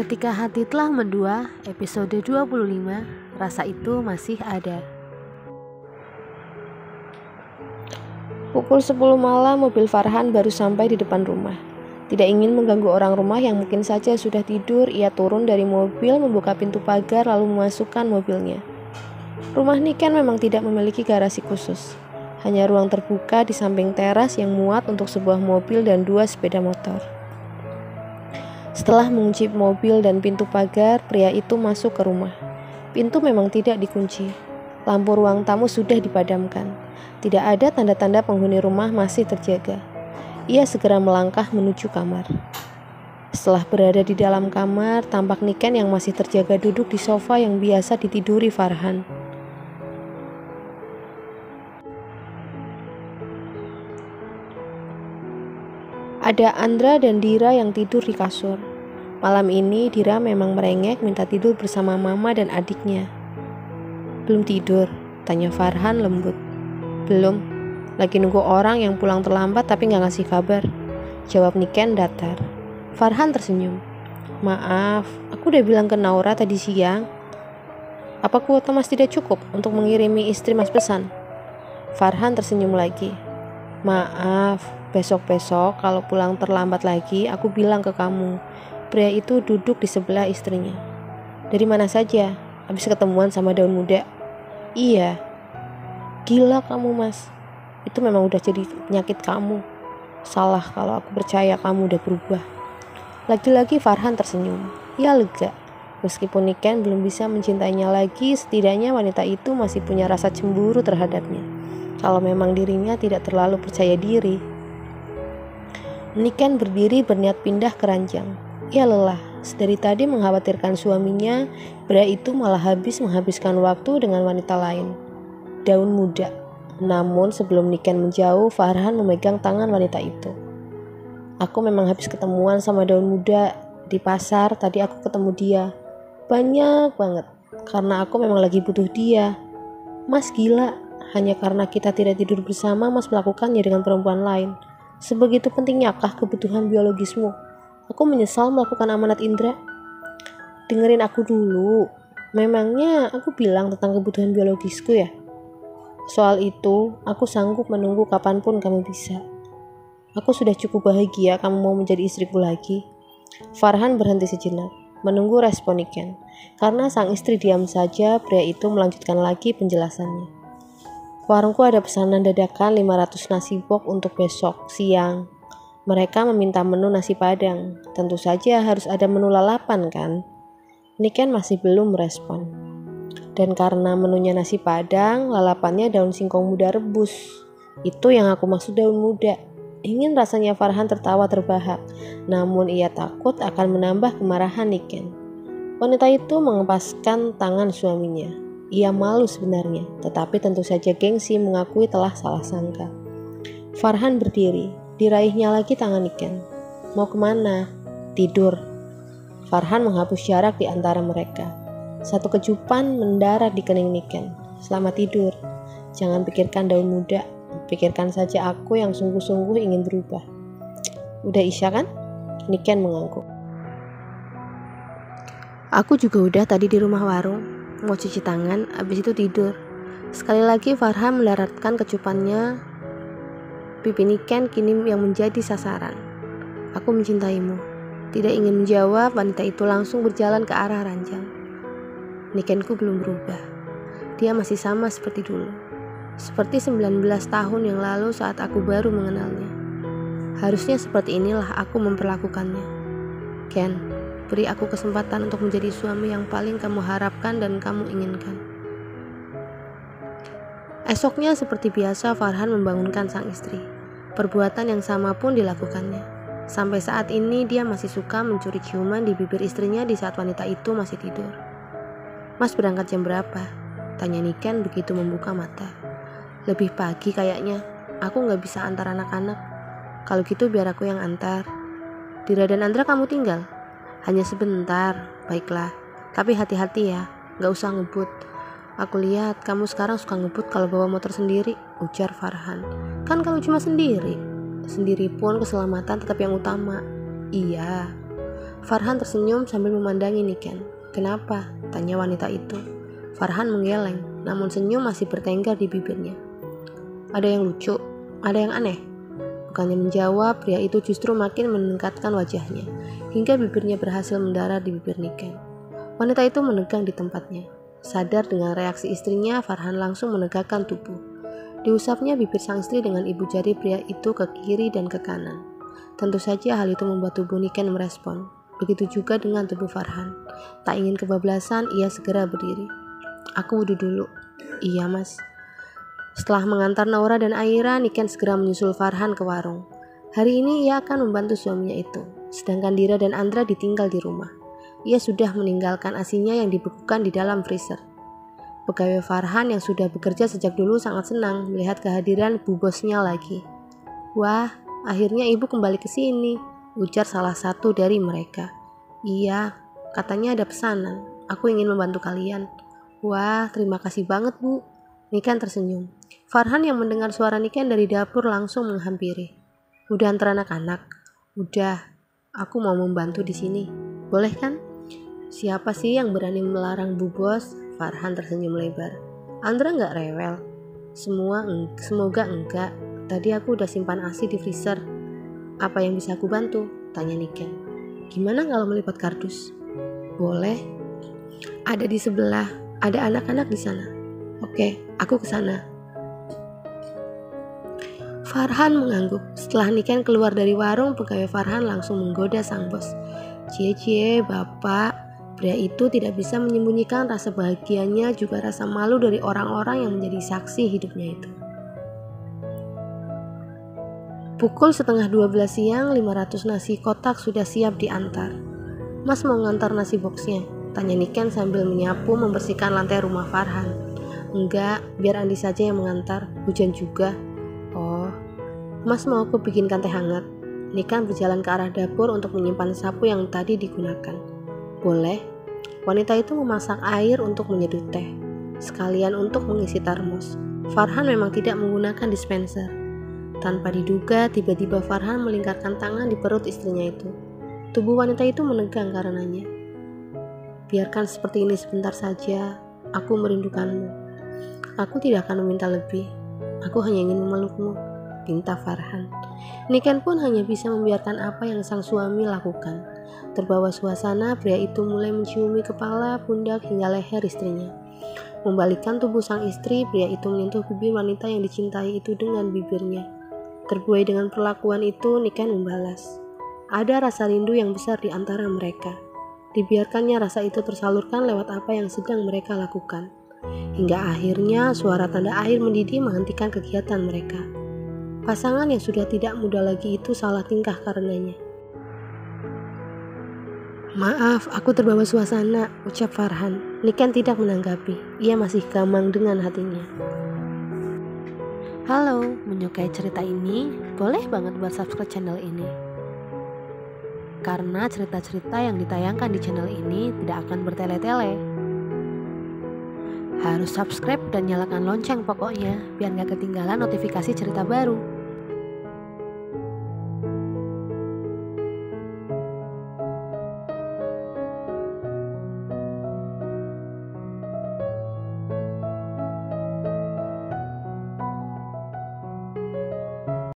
Ketika hati telah mendua, episode 25, rasa itu masih ada. Pukul 10 malam, mobil Farhan baru sampai di depan rumah. Tidak ingin mengganggu orang rumah yang mungkin saja sudah tidur, ia turun dari mobil, membuka pintu pagar lalu memasukkan mobilnya. Rumah Niken memang tidak memiliki garasi khusus. Hanya ruang terbuka di samping teras yang muat untuk sebuah mobil dan 2 sepeda motor. Setelah mengunci mobil dan pintu pagar, pria itu masuk ke rumah. Pintu memang tidak dikunci. Lampu ruang tamu sudah dipadamkan. Tidak ada tanda-tanda penghuni rumah masih terjaga. Ia segera melangkah menuju kamar. Setelah berada di dalam kamar, tampak Niken yang masih terjaga duduk di sofa yang biasa ditiduri Farhan. Ada Andra dan Dira yang tidur di kasur. Malam ini Dira memang merengek minta tidur bersama mama dan adiknya. "Belum tidur?" tanya Farhan lembut. "Belum, lagi nunggu orang yang pulang terlambat tapi gak ngasih kabar," jawab Niken datar. Farhan tersenyum. "Maaf, aku udah bilang ke Naura tadi siang. Apa kuota Mas tidak cukup untuk mengirimi istri Mas pesan?" Farhan tersenyum lagi. "Maaf, besok-besok kalau pulang terlambat lagi aku bilang ke kamu." Pria itu duduk di sebelah istrinya. "Dari mana saja? Habis ketemuan sama daun muda?" "Iya." "Gila kamu Mas, itu memang udah jadi penyakit kamu. Salah kalau aku percaya kamu udah berubah." Lagi-lagi Farhan tersenyum. Ia lega. Meskipun Niken belum bisa mencintainya lagi, setidaknya wanita itu masih punya rasa cemburu terhadapnya. Kalau memang dirinya tidak terlalu percaya diri. Niken berdiri berniat pindah ke ranjang. Ia lelah. Dari tadi mengkhawatirkan suaminya, pria itu malah menghabiskan waktu dengan wanita lain. Daun muda. Namun sebelum Niken menjauh, Farhan memegang tangan wanita itu. "Aku memang habis ketemuan sama daun muda. Di pasar tadi aku ketemu dia. Banyak banget. Karena aku memang lagi butuh dia." "Mas gila. Hanya karena kita tidak tidur bersama, Mas melakukannya dengan perempuan lain. Sebegitu pentingnyakah kebutuhan biologismu? Aku menyesal melakukan amanat Indra." "Dengerin aku dulu. Memangnya aku bilang tentang kebutuhan biologisku ya? Soal itu, aku sanggup menunggu kapanpun kamu bisa. Aku sudah cukup bahagia kamu mau menjadi istriku lagi." Farhan berhenti sejenak, menunggu respon Niken. Karena sang istri diam saja, pria itu melanjutkan lagi penjelasannya. "Warungku ada pesanan dadakan 500 nasi box untuk besok siang. Mereka meminta menu nasi padang. Tentu saja harus ada menu lalapan kan?" Niken masih belum merespon. "Dan karena menunya nasi padang, lalapannya daun singkong muda rebus. Itu yang aku maksud daun muda." Ingin rasanya Farhan tertawa terbahak, namun ia takut akan menambah kemarahan Niken. Wanita itu mengepaskan tangan suaminya. Ia malu sebenarnya, tetapi tentu saja gengsi mengakui telah salah sangka. Farhan berdiri, diraihnya lagi tangan Niken. "Mau kemana?" "Tidur." Farhan menghapus jarak di antara mereka. Satu kecupan mendarat di kening Niken. "Selamat tidur. Jangan pikirkan daun muda. Pikirkan saja aku yang sungguh-sungguh ingin berubah." "Udah Isya kan?" Niken mengangguk. Aku juga udah tadi di rumah warung. Mau cuci tangan, abis itu tidur. Sekali lagi Farhan mendaratkan kecupannya. Pipi Niken kini yang menjadi sasaran. "Aku mencintaimu." Tidak ingin menjawab, wanita itu langsung berjalan ke arah ranjang. Nikenku belum berubah. Dia masih sama seperti dulu. Seperti 19 tahun yang lalu saat aku baru mengenalnya. Harusnya seperti inilah aku memperlakukannya. "Ken, beri aku kesempatan untuk menjadi suami yang paling kamu harapkan dan kamu inginkan." Esoknya seperti biasa Farhan membangunkan sang istri. Perbuatan yang sama pun dilakukannya. Sampai saat ini dia masih suka mencuri ciuman di bibir istrinya di saat wanita itu masih tidur. "Mas berangkat jam berapa?" tanya Niken begitu membuka mata. "Lebih pagi kayaknya. Aku gak bisa antar anak-anak." "Kalau gitu biar aku yang antar." "Dira dan Andra kamu tinggal?" "Hanya sebentar." "Baiklah, tapi hati-hati ya, gak usah ngebut. Aku lihat kamu sekarang suka ngebut kalau bawa motor sendiri," ujar Farhan. "Kan kalau cuma sendiri. Sendiri pun keselamatan tetap yang utama." "Iya." Farhan tersenyum sambil memandangi Niken. "Kenapa?" tanya wanita itu. Farhan menggeleng, namun senyum masih bertengger di bibirnya. "Ada yang lucu, ada yang aneh." Bukannya menjawab, pria itu justru makin meningkatkan wajahnya, hingga bibirnya berhasil mendarat di bibir Niken. Wanita itu menegang di tempatnya. Sadar dengan reaksi istrinya, Farhan langsung menegakkan tubuh. Diusapnya bibir sang istri dengan ibu jari pria itu ke kiri dan ke kanan. Tentu saja hal itu membuat tubuh Niken merespon. Begitu juga dengan tubuh Farhan. Tak ingin kebablasan, ia segera berdiri. "Aku wudhu dulu." "Iya, Mas." Setelah mengantar Naura dan Aira, Niken segera menyusul Farhan ke warung. Hari ini ia akan membantu suaminya itu, sedangkan Dira dan Andra ditinggal di rumah. Ia sudah meninggalkan asinya yang dibekukan di dalam freezer. Pegawai Farhan yang sudah bekerja sejak dulu sangat senang melihat kehadiran bu bosnya lagi. "Wah, akhirnya ibu kembali ke sini," ujar salah satu dari mereka. "Iya, katanya ada pesanan. Aku ingin membantu kalian." "Wah, terima kasih banget, Bu." Niken tersenyum. Farhan yang mendengar suara Niken dari dapur langsung menghampiri. "Udah antar anak-anak?" "Udah, aku mau membantu di sini. Boleh kan?" "Siapa sih yang berani melarang Bu Bos?" Farhan tersenyum lebar. "Andra nggak rewel?" Semoga enggak. Tadi aku udah simpan ASI di freezer." "Apa yang bisa aku bantu?" tanya Niken. "Gimana kalau melipat kardus?" "Boleh. Ada di sebelah. Ada anak-anak di sana." "Oke, aku ke sana." Farhan mengangguk. Setelah Niken keluar dari warung, pegawai Farhan langsung menggoda sang bos. "Cie, Bapak." Pria itu tidak bisa menyembunyikan rasa bahagianya juga rasa malu dari orang-orang yang menjadi saksi hidupnya itu. Pukul 11:30 siang, 500 nasi kotak sudah siap diantar. "Mas mau ngantar nasi boxnya?" tanya Niken sambil menyapu membersihkan lantai rumah Farhan. "Enggak, biar Andi saja yang mengantar, hujan juga." "Oh, Mas mau aku bikinkan teh hangat?" Niken berjalan ke arah dapur untuk menyimpan sapu yang tadi digunakan. "Boleh." Wanita itu memasak air untuk menyeduh teh, sekalian untuk mengisi termos. Farhan memang tidak menggunakan dispenser. Tanpa diduga, tiba-tiba Farhan melingkarkan tangan di perut istrinya itu. Tubuh wanita itu menegang karenanya. "Biarkan seperti ini sebentar saja, aku merindukanmu. Aku tidak akan meminta lebih, aku hanya ingin memelukmu," pinta Farhan. Niken pun hanya bisa membiarkan apa yang sang suami lakukan. Terbawa suasana, pria itu mulai menciumi kepala, pundak, hingga leher istrinya. Membalikkan tubuh sang istri, pria itu menyentuh bibir wanita yang dicintai itu dengan bibirnya. Terbuai dengan perlakuan itu, Niken membalas. Ada rasa rindu yang besar di antara mereka. Dibiarkannya rasa itu tersalurkan lewat apa yang sedang mereka lakukan. Hingga akhirnya suara tanda air mendidih menghentikan kegiatan mereka. Pasangan yang sudah tidak muda lagi itu salah tingkah karenanya. "Maaf, aku terbawa suasana," ucap Farhan. Niken tidak menanggapi. Ia masih gamang dengan hatinya. Halo, menyukai cerita ini? Boleh banget buat subscribe channel ini. Karena cerita-cerita yang ditayangkan di channel ini tidak akan bertele-tele. Harus subscribe dan nyalakan lonceng pokoknya, biar gak ketinggalan notifikasi cerita baru.